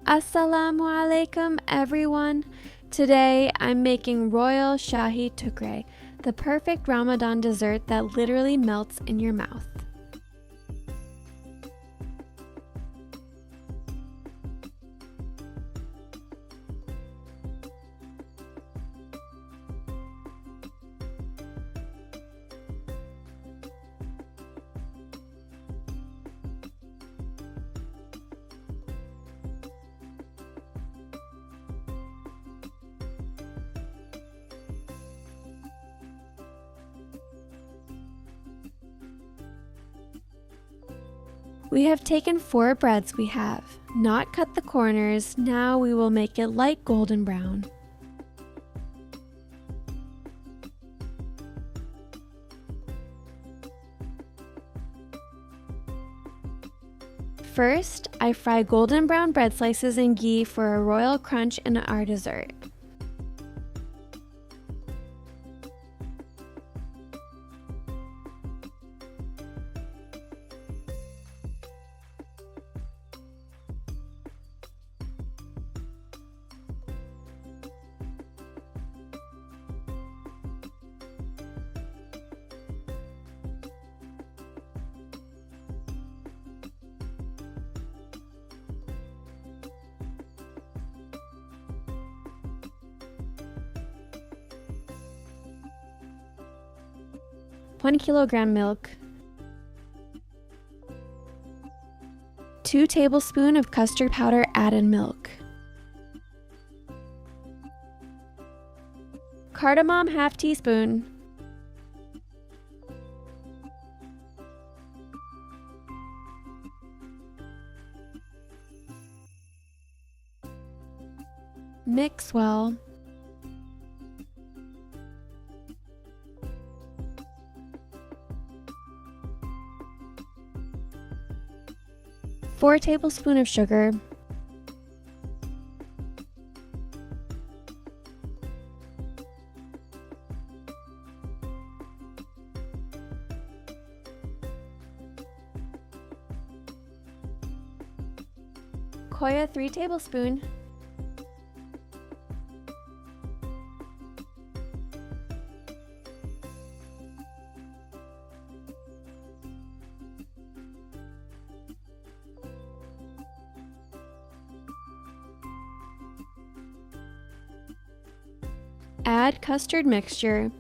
Assalamu Alaikum everyone. Today I'm making royal Shahi Tukray, the perfect Ramadan dessert that literally melts in your mouth. We have taken 4 breads we have, not cut the corners. Now we will make it light golden brown. First, I fry golden brown bread slices in ghee for a royal crunch in our dessert. One kilogram milk, 2 tablespoons of custard powder added milk, cardamom half teaspoon, mix well. Four tablespoons of sugar, Koya 3 tablespoons, add custard mixture,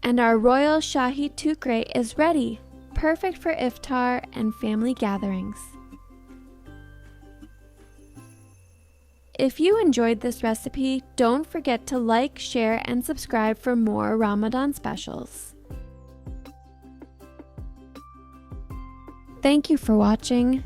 and our royal Shahi Tukray is ready, perfect for Iftar and family gatherings. If you enjoyed this recipe, don't forget to like, share, and subscribe for more Ramadan specials. Thank you for watching.